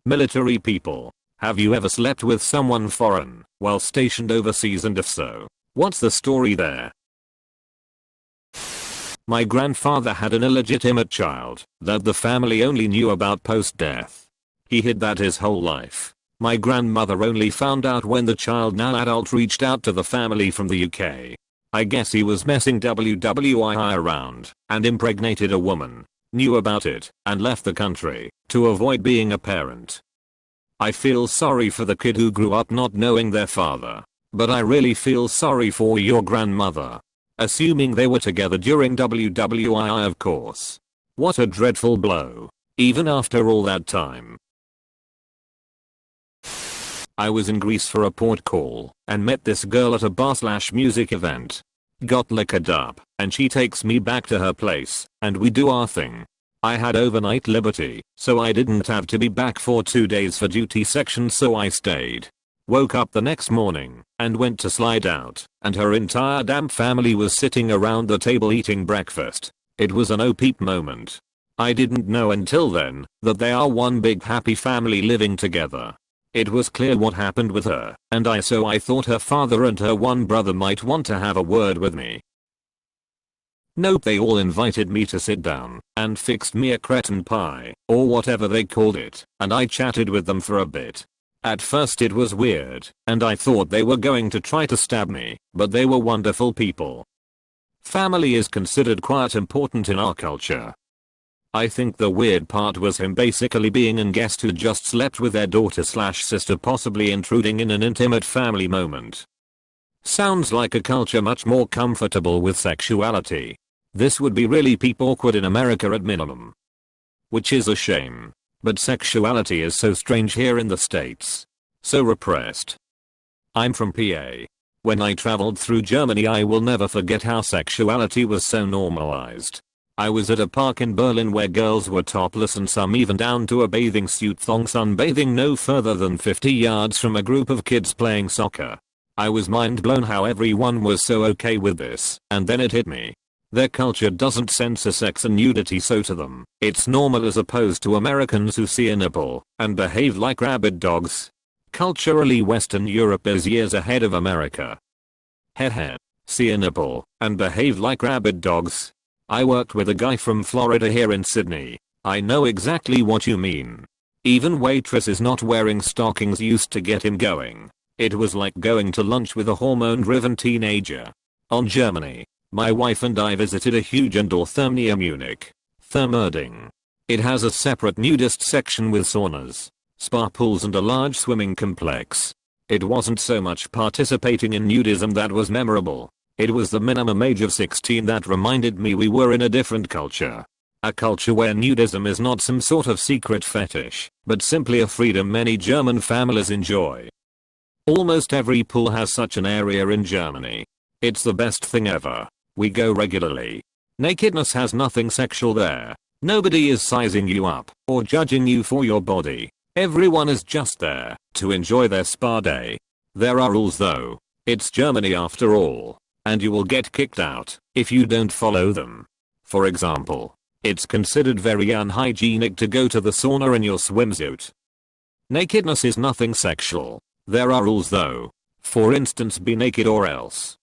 Military people. Have you ever slept with someone foreign while stationed overseas, and if so, what's the story there? My grandfather had an illegitimate child that the family only knew about post-death. He hid that his whole life. My grandmother only found out when the child, now adult, reached out to the family from the UK. I guess he was messing WWII around and impregnated a woman, knew about it, and left the country to avoid being a parent. I feel sorry for the kid who grew up not knowing their father, but I really feel sorry for your grandmother. Assuming they were together during WWII, of course. What a dreadful blow. Even after all that time. I was in Greece for a port call and met this girl at a bar/music event. Got liquored up and she takes me back to her place and we do our thing. I had overnight liberty, so I didn't have to be back for 2 days for duty section, so I stayed. Woke up the next morning and went to slide out, and her entire damn family was sitting around the table eating breakfast. It was an oh-peep moment. I didn't know until then that they are one big happy family living together. It was clear what happened with her, and I thought her father and her one brother might want to have a word with me. Nope, they all invited me to sit down and fixed me a cretin pie, or whatever they called it, and I chatted with them for a bit. At first it was weird, and I thought they were going to try to stab me, but they were wonderful people. Family is considered quite important in our culture. I think the weird part was him basically being a guest who just slept with their daughter/sister, possibly intruding in an intimate family moment. Sounds like a culture much more comfortable with sexuality. This would be really peep awkward in America at minimum. Which is a shame. But sexuality is so strange here in the States. So repressed. I'm from PA. When I traveled through Germany, I will never forget how sexuality was so normalized. I was at a park in Berlin where girls were topless and some even down to a bathing suit, thong sunbathing no further than 50 yards from a group of kids playing soccer. I was mind blown how everyone was so okay with this, and then it hit me. Their culture doesn't censor sex and nudity, so to them, it's normal, as opposed to Americans who see a nipple and behave like rabid dogs. Culturally, Western Europe is years ahead of America. Hehe. See a nipple and behave like rabid dogs. I worked with a guy from Florida here in Sydney. I know exactly what you mean. Even waitresses not wearing stockings used to get him going. It was like going to lunch with a hormone-driven teenager. On Germany, my wife and I visited a huge indoor therme Munich. Thermerding. It has a separate nudist section with saunas, spa pools and a large swimming complex. It wasn't so much participating in nudism that was memorable. It was the minimum age of 16 that reminded me we were in a different culture. A culture where nudism is not some sort of secret fetish, but simply a freedom many German families enjoy. Almost every pool has such an area in Germany. It's the best thing ever. We go regularly. Nakedness has nothing sexual there. Nobody is sizing you up or judging you for your body. Everyone is just there to enjoy their spa day. There are rules though. It's Germany after all. And you will get kicked out if you don't follow them. For example, it's considered very unhygienic to go to the sauna in your swimsuit. Nakedness is nothing sexual. There are rules though. For instance, be naked or else.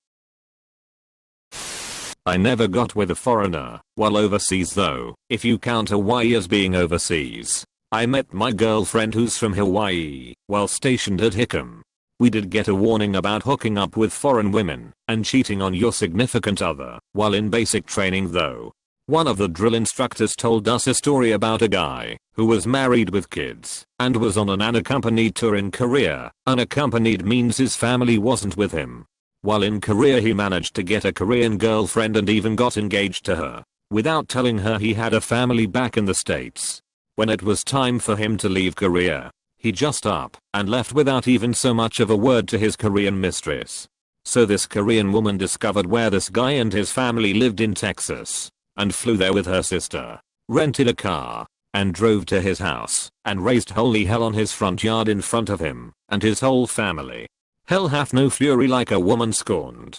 I never got with a foreigner while overseas though, if you count Hawaii as being overseas. I met my girlfriend who's from Hawaii while stationed at Hickam. We did get a warning about hooking up with foreign women and cheating on your significant other while in basic training though. One of the drill instructors told us a story about a guy who was married with kids and was on an unaccompanied tour in Korea. Unaccompanied means his family wasn't with him. While in Korea he managed to get a Korean girlfriend and even got engaged to her without telling her he had a family back in the States. When it was time for him to leave Korea, he just up and left without even so much of a word to his Korean mistress. So this Korean woman discovered where this guy and his family lived in Texas and flew there with her sister, rented a car, and drove to his house and raised holy hell on his front yard in front of him and his whole family. Hell hath no fury like a woman scorned.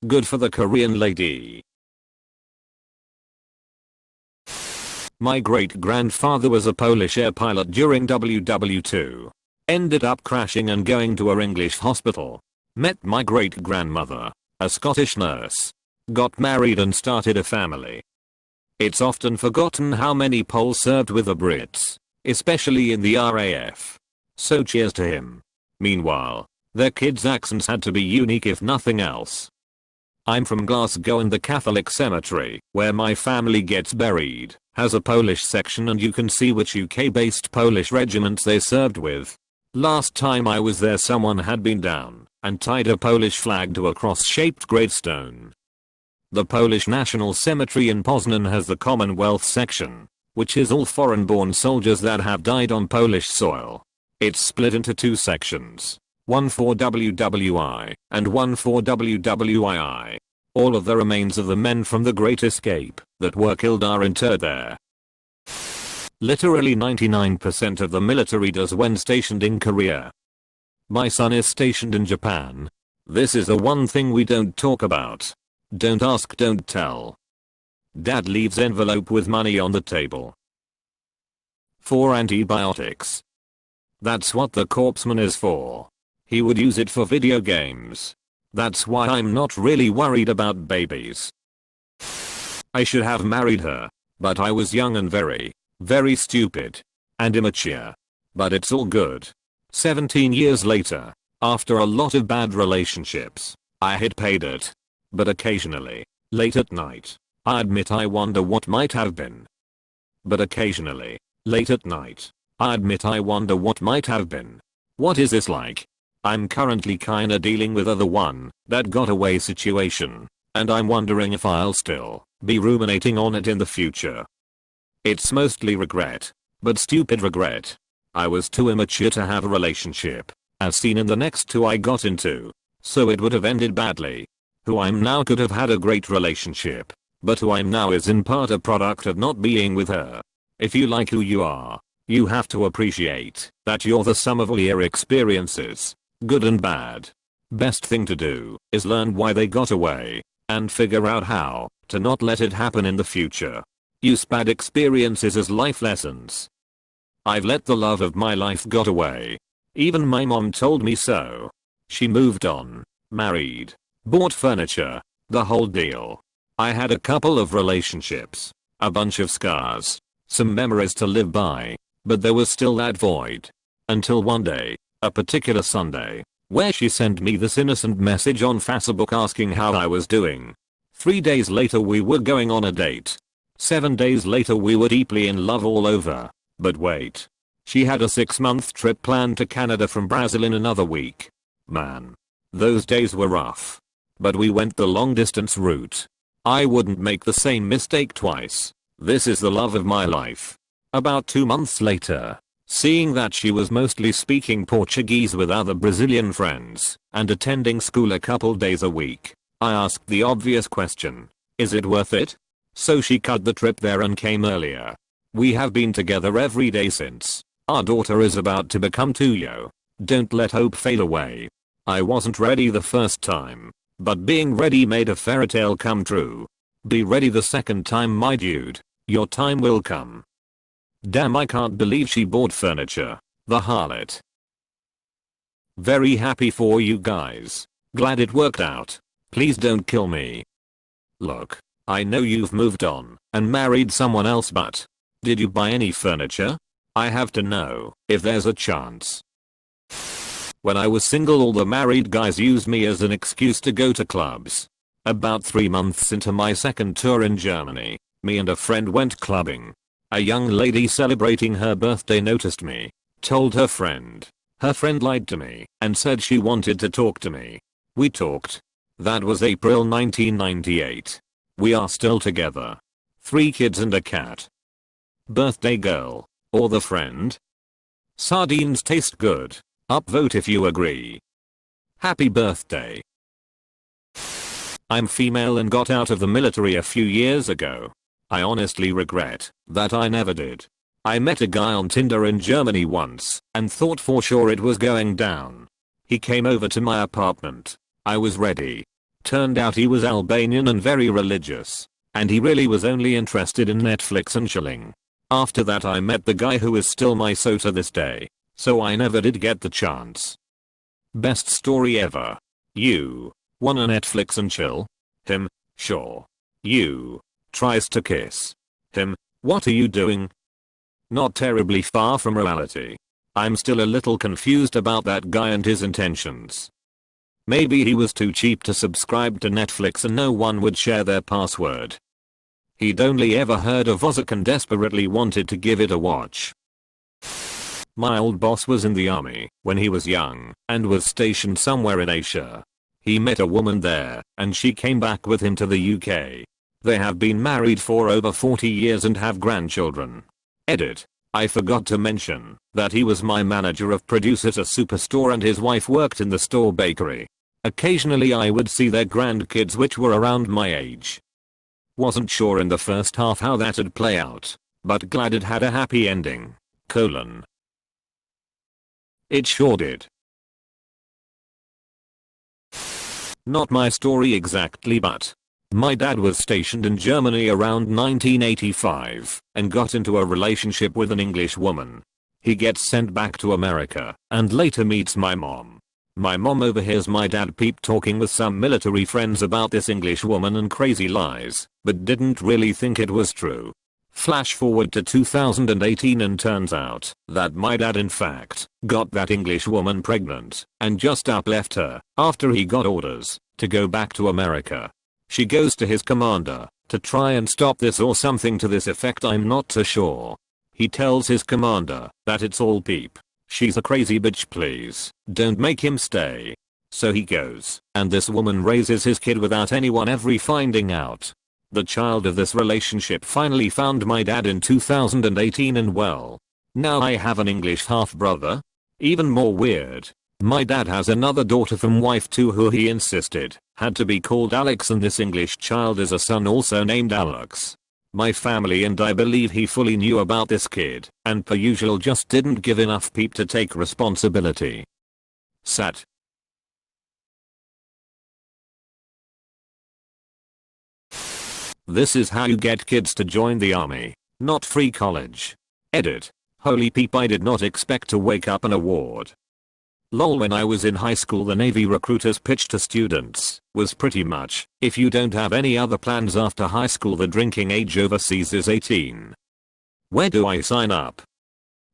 Good for the Korean lady. My great-grandfather was a Polish air pilot during WW2. Ended up crashing and going to a English hospital. Met my great-grandmother, a Scottish nurse. Got married and started a family. It's often forgotten how many Poles served with the Brits, especially in the RAF. So cheers to him. Meanwhile, their kids' accents had to be unique if nothing else. I'm from Glasgow, and the Catholic cemetery, where my family gets buried, has a Polish section, and you can see which UK-based Polish regiments they served with. Last time I was there, someone had been down and tied a Polish flag to a cross-shaped gravestone. The Polish National Cemetery in Poznan has the Commonwealth section, which is all foreign-born soldiers that have died on Polish soil. It's split into two sections, one for WWI and one for WWII. All of the remains of the men from the Great Escape that were killed are interred there. Literally 99% of the military does when stationed in Korea. My son is stationed in Japan. This is the one thing we don't talk about. Don't ask, don't tell. Dad leaves envelope with money on the table. For antibiotics. That's what the corpseman is for. He would use it for video games. That's why I'm not really worried about babies. I should have married her, but I was young and very stupid and immature. But it's all good. 17 years later, after a lot of bad relationships, I hit pay dirt. But occasionally, late at night, I admit I wonder what might have been. But occasionally, late at night, I admit I wonder what might have been. What is this like? I'm currently kinda dealing with the one that got away situation, and I'm wondering if I'll still be ruminating on it in the future. It's mostly regret, but stupid regret. I was too immature to have a relationship, as seen in the next two I got into, so it would have ended badly. Who I'm now could have had a great relationship, but who I'm now is in part a product of not being with her. If you like who you are, you have to appreciate that you're the sum of all your experiences, good and bad. Best thing to do is learn why they got away, and figure out how to not let it happen in the future. Use bad experiences as life lessons. I've let the love of my life got away. Even my mom told me so. She moved on, married, bought furniture, the whole deal. I had a couple of relationships, a bunch of scars, some memories to live by, but there was still that void. Until one day, a particular Sunday, where she sent me this innocent message on Facebook asking how I was doing. 3 days later we were going on a date. 7 days later we were deeply in love all over. But wait. She had a 6-month trip planned to Canada from Brazil in another week. Man. Those days were rough. But we went the long distance route. I wouldn't make the same mistake twice. This is the love of my life. About 2 months later, seeing that she was mostly speaking Portuguese with other Brazilian friends and attending school a couple days a week, I asked the obvious question, is it worth it? So she cut the trip there and came earlier. We have been together every day since. Our daughter is about to become 2 yo. Don't let hope fade away. I wasn't ready the first time, but being ready made a fairy tale come true. Be ready the second time, my dude. Your time will come. Damn, I can't believe she bought furniture. The harlot. Very happy for you guys. Glad it worked out. Please don't kill me. Look, I know you've moved on and married someone else, but did you buy any furniture? I have to know if there's a chance. When I was single, all the married guys used me as an excuse to go to clubs. About 3 months into my second tour in Germany, me and a friend went clubbing. A young lady celebrating her birthday noticed me, told her friend. Her friend lied to me and said she wanted to talk to me. We talked. That was April 1998. We are still together. 3 kids and a cat. Birthday girl, or the friend? Sardines taste good. Upvote if you agree. Happy birthday. I'm female and got out of the military a few years ago. I honestly regret that I never did. I met a guy on Tinder in Germany once and thought for sure it was going down. He came over to my apartment. I was ready. Turned out he was Albanian and very religious. And he really was only interested in Netflix and chilling. After that I met the guy who is still my so to this day. So I never did get the chance. Best story ever. You wanna Netflix and chill? Him, sure. You tries to kiss him. What are you doing? Not terribly far from reality. I'm still a little confused about that guy and his intentions. Maybe he was too cheap to subscribe to Netflix and no one would share their password. He'd only ever heard of Ozark and desperately wanted to give it a watch. My old boss was in the army when he was young and was stationed somewhere in Asia. He met a woman there and she came back with him to the UK. They have been married for over 40 years and have grandchildren. Edit. I forgot to mention that he was my manager of produce at a superstore and his wife worked in the store bakery. Occasionally I would see their grandkids which were around my age. Wasn't sure in the first half how that'd play out, but glad it had a happy ending. It sure did. Not my story exactly, but my dad was stationed in Germany around 1985 and got into a relationship with an English woman. He gets sent back to America and later meets my mom. My mom overhears my dad peep talking with some military friends about this English woman and crazy lies, but didn't really think it was true. Flash forward to 2018 and turns out that my dad in fact got that English woman pregnant and just upleft her after he got orders to go back to America. She goes to his commander to try and stop this or something to this effect, I'm not too sure. He tells his commander that it's all peep. She's a crazy bitch, please don't make him stay. So he goes and this woman raises his kid without anyone ever finding out. The child of this relationship finally found my dad in 2018 and well, now I have an English half brother. Even more weird, my dad has another daughter from wife 2 who he insisted had to be called Alex and this English child is a son also named Alex. My family and I believe he fully knew about this kid and per usual just didn't give enough peep to take responsibility. Sad. This is how you get kids to join the army, not free college. Edit. Holy peep, I did not expect to wake up an award. Lol, when I was in high school the Navy recruiter's pitch to students was pretty much, if you don't have any other plans after high school the drinking age overseas is 18. Where do I sign up?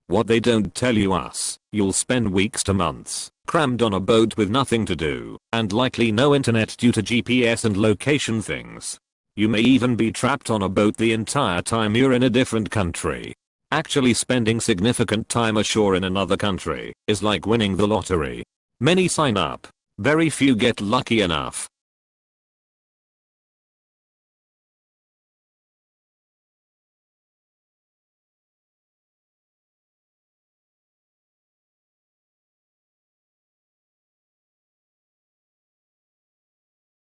What they don't tell you'll spend weeks to months crammed on a boat with nothing to do and likely no internet due to GPS and location things. You may even be trapped on a boat the entire time you're in a different country. Actually spending significant time ashore in another country is like winning the lottery. Many sign up, very few get lucky enough